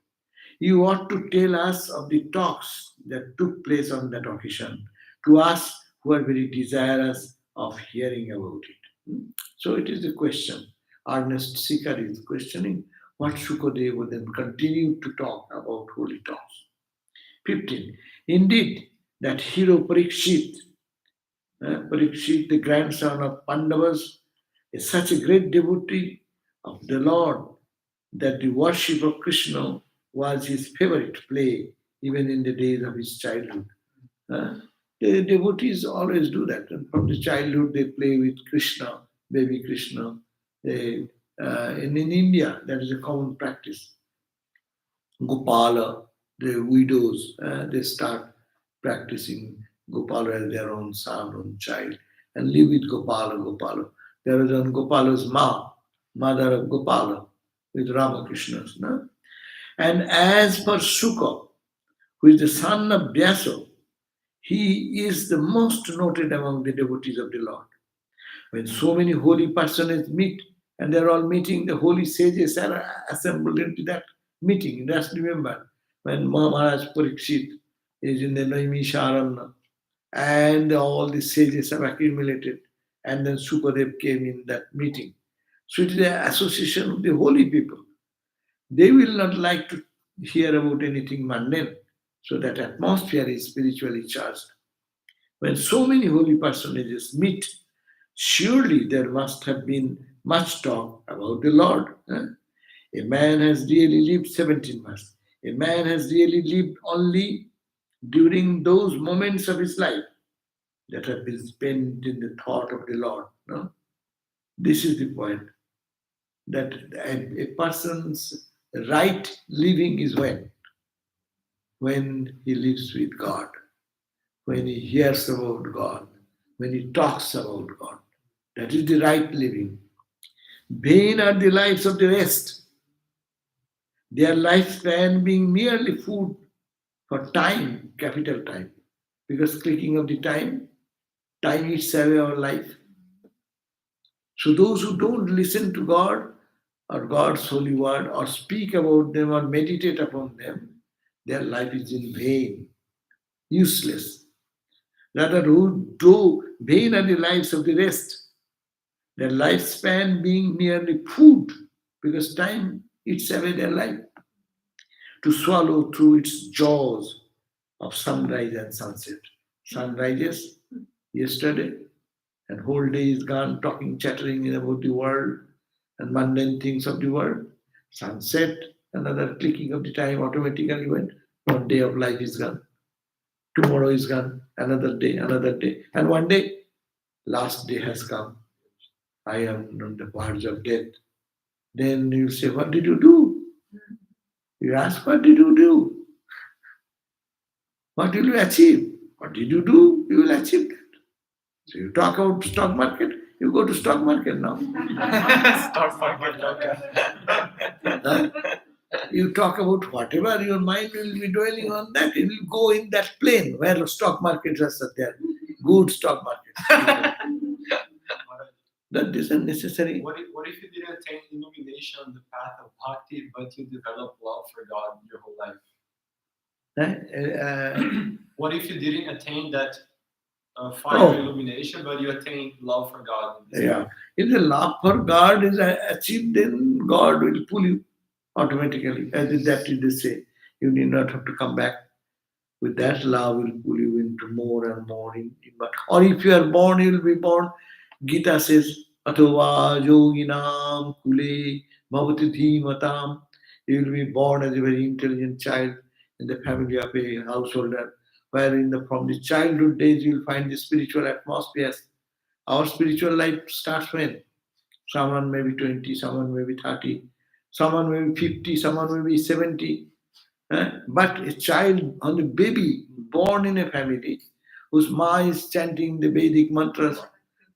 You ought to tell us of the talks that took place on that occasion to us who are very desirous of hearing about it. So it is the question. Ernest Sikar is questioning what Shukadev would then continue to talk about holy talks. 15. Indeed, that hero Parikshit, the grandson of Pandavas, is such a great devotee of the Lord that the worship of Krishna was his favorite play even in the days of his childhood. The devotees always do that. And from the childhood, they play with Krishna, baby Krishna. In India, that is a common practice. Gopala, the widows, they start practicing Gopala as their own son, own child, and live with Gopala. There was on Gopala's mother of Gopala, with Ramakrishna's. No? And as for Shuka, who is the son of Vyasa, he is the most noted among the devotees of the Lord. When so many holy personages meet, and they're all meeting, the holy sages are assembled into that meeting. Just remember, when Maharaj Parikshit is in the Naimisharanya, and all the sages have accumulated, and then Sukadev came in that meeting. So it is the association of the holy people. They will not like to hear about anything mundane. So that atmosphere is spiritually charged. When so many holy personages meet Surely there must have been much talk about the Lord. A man has really lived 17 months. A man has really lived only during those moments of his life that have been spent in the thought of the Lord. No? This is the point, that a person's right living is when he lives with God, when he hears about God, when he talks about God. That is the right living. Vain are the lives of the rest, their lifespan being merely food for time, capital time. Because clicking of the time eats away our life. So those who don't listen to God or God's holy word or speak about them or meditate upon them, their life is in vain, useless. Rather, who do vain are the lives of the rest, their lifespan being merely food, because time eats away their life, to swallow through its jaws of sunrise and sunset. Sun rises yesterday, and whole day is gone talking, chattering about the world and mundane things of the world. Sunset, another clicking of the time automatically went. One day of life is gone. Tomorrow is gone. Another day, another day. And one day, last day has come. I am on the verge of death. Then you say, what did you do? You ask, what did you do? What will you achieve? What did you do? You will achieve that. So you talk about stock market, you go to stock market now.
Stock market, okay.
Huh? You talk about whatever, your mind will be dwelling on that. It will go in that plane where stock markets are there. Good stock market. That isn't necessary.
What if you didn't attain illumination on the path of bhakti, but you develop love for God your whole life? What if you didn't attain that final illumination, but you attained love for God?
Yeah. If the love for God is achieved, then God will pull you automatically. As that is they say. You need not have to come back. With that love will pull you into more and more. Or if you are born, you will be born. Gita says, Atova yoginam kule bhavati dhimatam. You will be born as a very intelligent child in the family of a householder, where from the childhood days you will find the spiritual atmospheres. Our spiritual life starts when? Someone may be 20, someone may be 30, someone may be 50, someone may be 70. But a child, or a baby born in a family whose ma is chanting the Vedic mantras,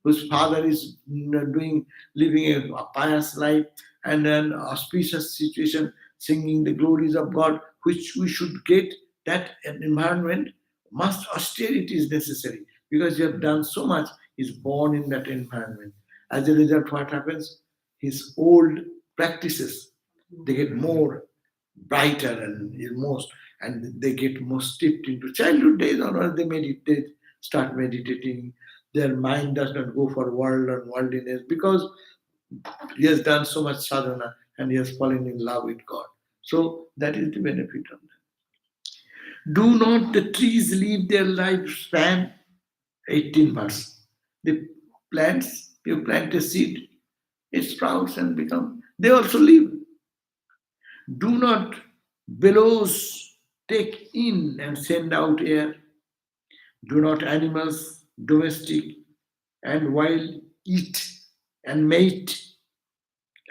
whose father is living a pious life, and an auspicious situation, singing the glories of God, which we should get that environment. Must austerity is necessary because you have done so much. Is born in that environment. As a result, what happens? His old practices they get more brighter and most, and they get more steeped into childhood days onwards. They meditate, start meditating. Their mind does not go for world and worldliness because he has done so much sadhana and he has fallen in love with God. So that is the benefit of that. Do not the trees leave their lifespan? 18 verse. The plants, you plant a seed, it sprouts and become. They also live. Do not bellows take in and send out air. Do not animals, domestic and wild, eat and mate.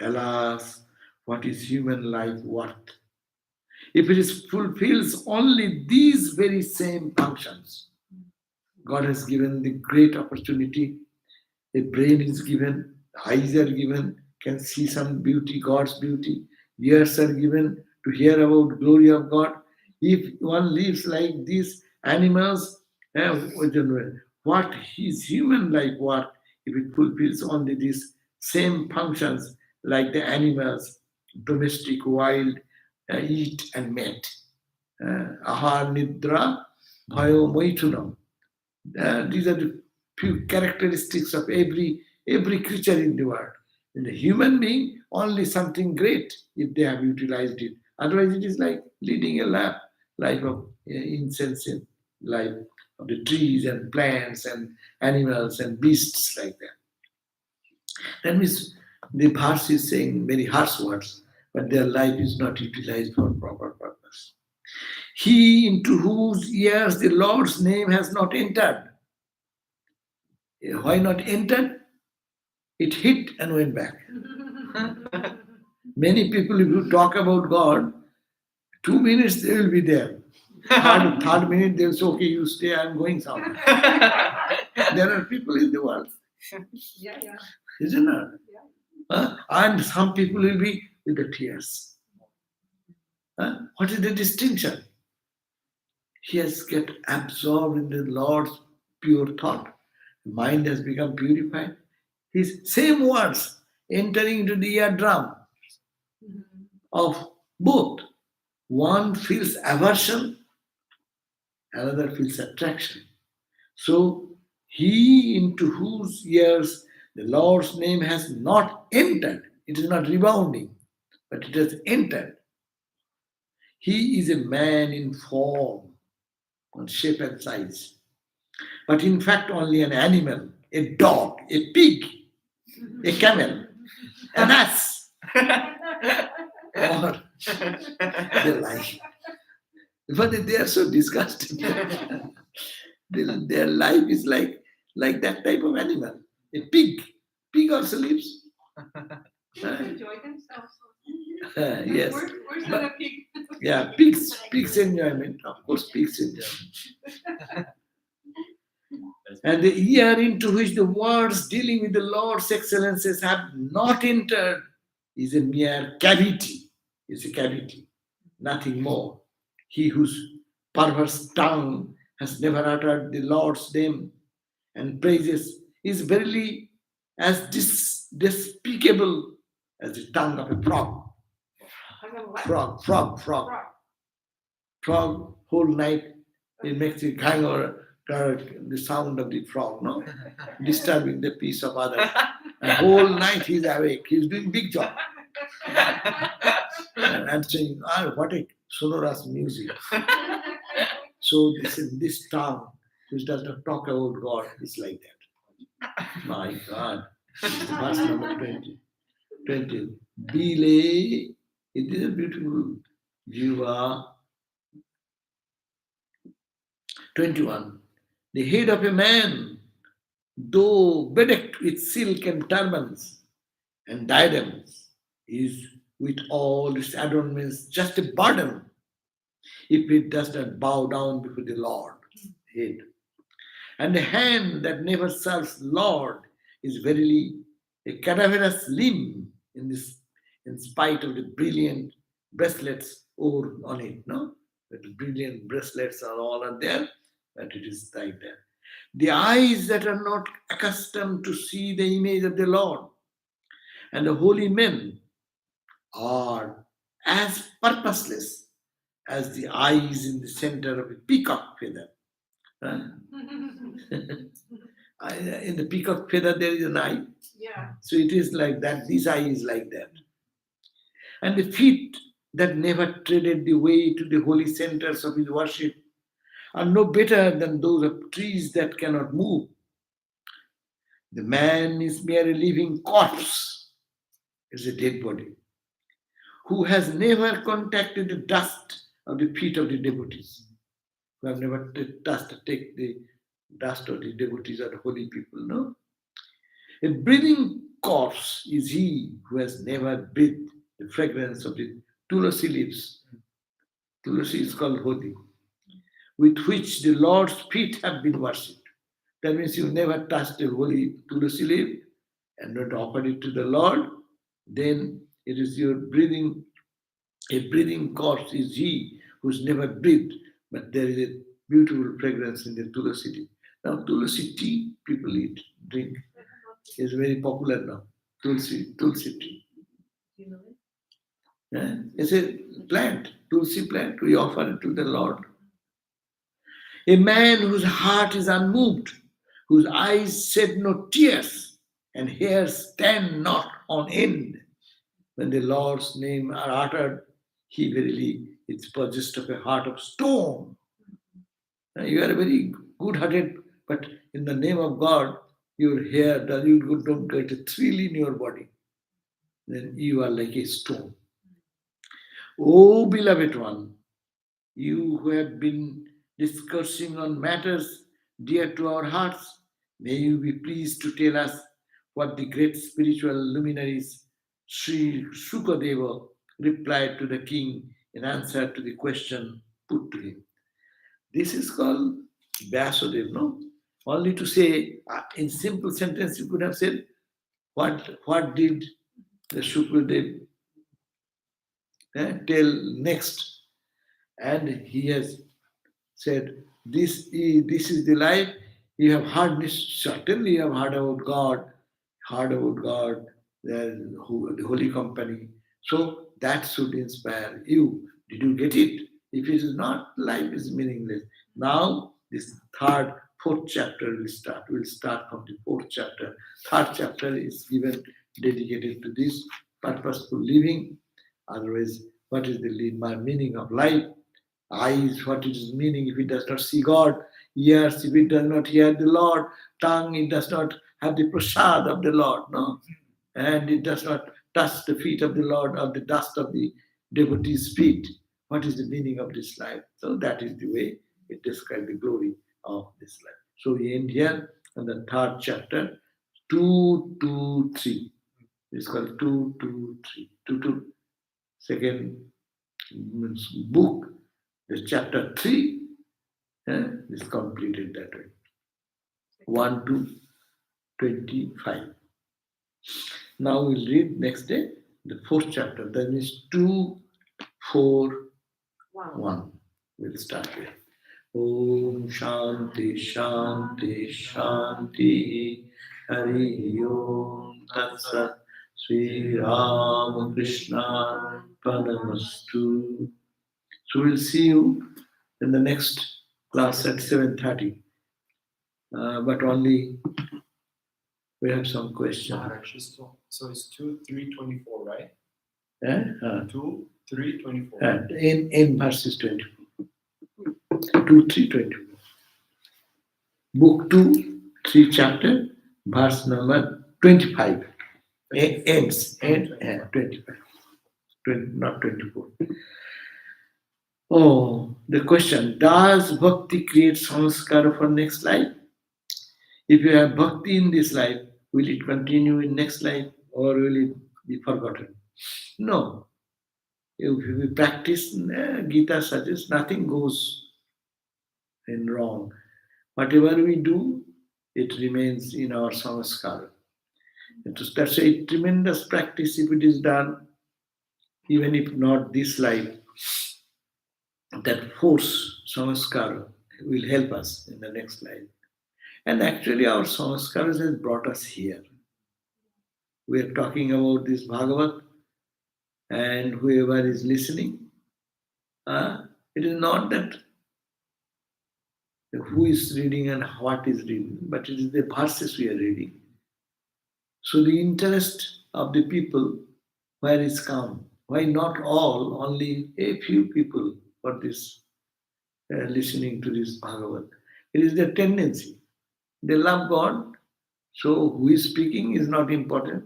Alas, what is human life worth? If it is fulfills only these very same functions, God has given the great opportunity. A brain is given, eyes are given, can see some beauty, God's beauty. Ears are given to hear about glory of God. If one lives like these animals, what is human life worth if it fulfills only these same functions like the animals, domestic, wild, eat and mate. Ahar, nidra, bhayo, moitunam. These are the few characteristics of every creature in the world. In the human being, only something great if they have utilized it. Otherwise, it is like leading a life of insensate life of the trees and plants and animals and beasts like that. That means the verse is saying very harsh words, but their life is not utilized for proper purpose. He into whose ears the Lord's name has not entered. Why not entered? It hit and went back. Many people, if you talk about God, 2 minutes they will be there. Third minute they'll say, okay, you stay, I'm going somewhere. There are people in the world,
Yeah, yeah.
isn't it? And some people will be with the tears. What is the distinction? He has get absorbed in the Lord's pure thought. Mind has become purified. His same words entering into the eardrum of both. One feels aversion, another feels attraction. So he into whose ears the Lord's name has not entered, it is not rebounding, but it has entered. He is a man in form, on shape and size, but in fact only an animal, a dog, a pig, a camel, an ass, or the like. But they are so disgusting. Their life is like that type of animal. A pig. Pig also lives.
Enjoy themselves.
Yes.
Where's
But-
the pig?
Yeah, pigs enjoyment. Of course, pigs enjoyment. And the ear into which the words dealing with the Lord's excellences have not entered is a mere cavity. It's a cavity, nothing more. He whose perverse tongue has never uttered the Lord's name and praises is verily as despicable as the tongue of a frog. Frog. Whole night it makes it hang or the sound of the frog, no? Disturbing the peace of others. And whole night he's awake. He's doing big job. And saying, what a sonorous music. So this tongue, which does not talk about God, is like that. My God. Verse number 20. Bile, it is a beautiful jiva. 21. The head of a man, though bedecked with silk and turbans and diadems, is with all its adornments just a burden if it does not bow down before the Lord. Head. And the hand that never serves Lord is verily a cadaverous limb in spite of the brilliant bracelets on it, no? The brilliant bracelets are there, but it is like that. The eyes that are not accustomed to see the image of the Lord and the holy men are as purposeless as the eyes in the center of a peacock feather. In the peacock feather there is an eye.
Yeah.
So it is like that. This eye is like that. And the feet that never treaded the way to the holy centers of his worship are no better than those of trees that cannot move. The man is mere living corpse, is a dead body, who has never contacted the dust of the feet of the devotees, who have never take the dust of the devotees or the holy people, no? A breathing corpse is he who has never breathed the fragrance of the tulasi leaves. Tulasi is called holy, with which the Lord's feet have been worshipped. That means you never touched a holy tulasi leaf and not offered it to the Lord, then it is your breathing. A breathing corpse is he who's never breathed, but there is a beautiful fragrance in the tulasi tea. Now tulasi tea people drink. Is very popular now. Tulsi tea.
You know it?
Yeah? It's a plant, tulsi plant. We offer it to the Lord. A man whose heart is unmoved, whose eyes shed no tears, and hairs stand not on end. When the Lord's name are uttered, he verily is possessed of a heart of stone. You are very good-hearted, but in the name of God, your hair, you don't get a thrill in your body, then you are like a stone. Oh, beloved one, you who have been discoursing on matters dear to our hearts, may you be pleased to tell us what the great spiritual luminaries Sri Sukadeva replied to the king in answer to the question put to him. This is called Vyasadeva, no? Only to say, in simple sentence, you could have said, what did the Shukadev tell next? And he has said, this is the life. You have heard this, certainly you have heard about God, the Holy Company. So that should inspire you. Did you get it? If it is not, life is meaningless. Now, this fourth chapter will start. We'll start from the fourth chapter. Third chapter is given dedicated to this purposeful living. Otherwise, what is the meaning of life? Eyes, what is its meaning if it does not see God? Ears, if it does not hear the Lord. Tongue, it does not have the prasad of the Lord, no? And it does not touch the feet of the Lord or the dust of the devotee's feet. What is the meaning of this life? So that is the way it describes the glory of this life. So we end here on the third chapter, 223. It's called 223. 2 second book. The chapter 3 is completed that way. 1 to 25. Now we'll read next day the fourth chapter. That means 2, 4, 1. We'll start here. Om Shanti Shanti Shanti Hari Om Tat Sat Sri Ram Krishna Padamastu. So we'll see you in the next class at 7:30. But only we have some questions.
So it's 2, 3, 24, right? 2, 3, 24.
In verses 24. 2, 3, 24. Book 2, 3 chapter, verse number 25. Ends. 25. Not 24. Oh, the question, does bhakti create samskara for next life? If you have bhakti in this life, will it continue in next life or will it be forgotten? No. If we practice, Gita suggests nothing goes in wrong. Whatever we do, it remains in our samskara. That's a tremendous practice if it is done, even if not this life. That force, samskara, will help us in the next life. And actually, our samskaras has brought us here. We are talking about this Bhagavat, and whoever is listening, it is not that who is reading and what is reading, but it is the verses we are reading. So the interest of the people, where is come? Why not all, only a few people for this listening to this Bhagavat? It is their tendency. They love God, so who is speaking is not important.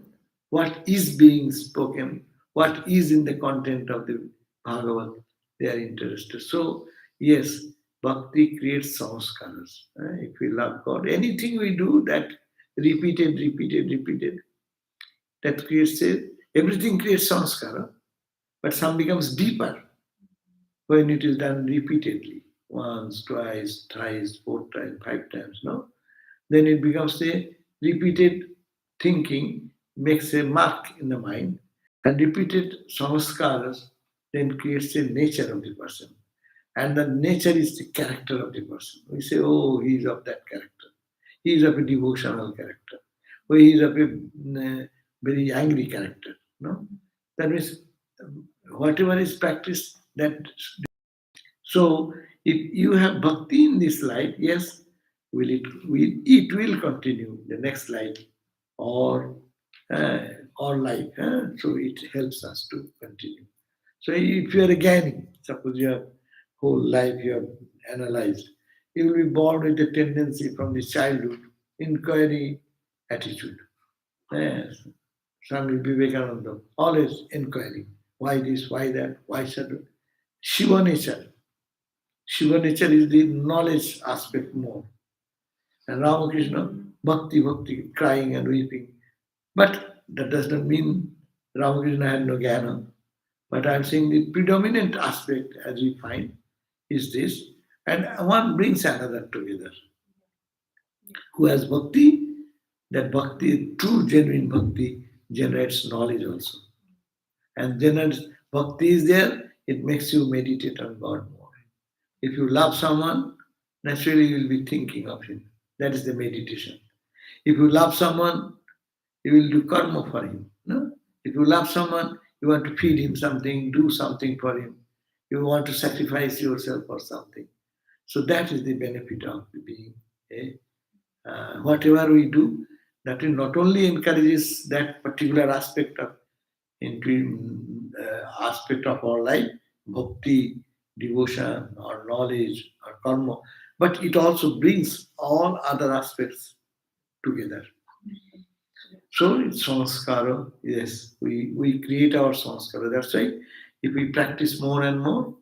What is being spoken, what is in the content of the Bhagavat, they are interested. So, yes, bhakti creates samskaras. If we love God, anything we do that repeated, that creates everything creates samskara, but some becomes deeper when it is done repeatedly, once, twice, thrice, 4 times, 5 times, no? Then it becomes a repeated thinking, makes a mark in the mind, and repeated samskaras then creates a nature of the person. And the nature is the character of the person. We say, oh, he is of that character. He is of a devotional character. Or he is of a very angry character. No? That means whatever is practiced, that. So if you have bhakti in this life, yes, it will continue the next life or life. So it helps us to continue. So if you are a Gyani, suppose you have whole life you have analyzed, you will be born with a tendency from the childhood, inquiry, attitude. Yes. Swami Vivekananda, always inquiring. Why this, why that, why so? Shiva nature. Shiva nature is the knowledge aspect more. And Ramakrishna, bhakti, crying and weeping. But that does not mean Ramakrishna had no jnana. But I'm saying the predominant aspect, as we find, is this, and one brings another together. Who has bhakti, that bhakti, true genuine bhakti, generates knowledge also. And generates bhakti is there, it makes you meditate on God more. If you love someone, naturally you will be thinking of him. That is the meditation. If you love someone, you will do karma for him. No? If you love someone, you want to feed him something, do something for him. You want to sacrifice yourself for something. So that is the benefit of being. Whatever we do, that will not only encourages that particular aspect of aspect of our life, bhakti, devotion, or knowledge, or karma, but it also brings all other aspects together. So it's samskara, yes, we create our samskara. That's why if we practice more and more,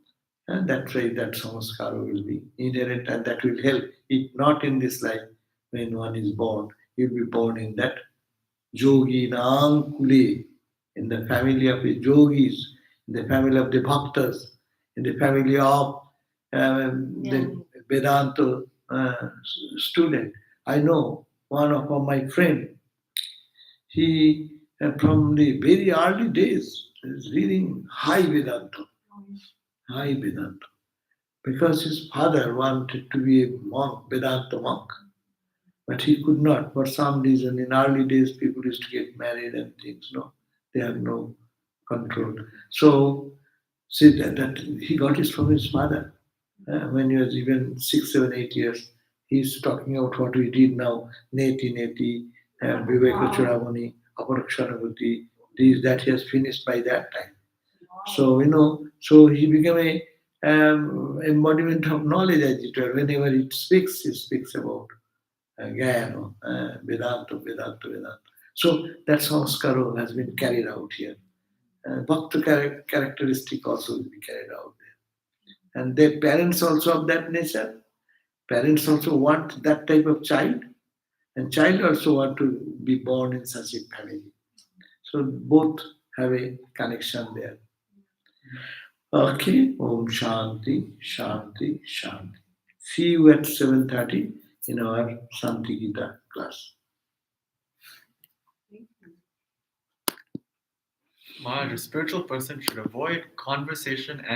and that's why that samskara will be inherent and that will help. If not in this life, when one is born, he'll be born in that yogi nang kule, in the family of the yogis, in the family of the bhaktas, in the family of the Vedanta student. I know one of my friend, he from the very early days is reading high Vedanta, because his father wanted to be a monk, Vedanta monk, but he could not for some reason. In early days, people used to get married and things. No, they have no control. So, see that he got it from his father. When he was even 6, 7, 8 years, he's talking about what we did now, neti neti, Viveka Churamani, Aparakshanavati, these that he has finished by that time. So, so he became a embodiment of knowledge as it were. Whenever he speaks about Jnana, Vedanta. So that samskara has been carried out here. Bhakta characteristic also will be carried out there. And their parents also of that nature. Parents also want that type of child, and child also want to be born in such a family. So both have a connection there. Okay, Om Shanti, Shanti, Shanti. See you at 7:30 in our Shanti Gita class.
Maharaj, a spiritual person should avoid conversation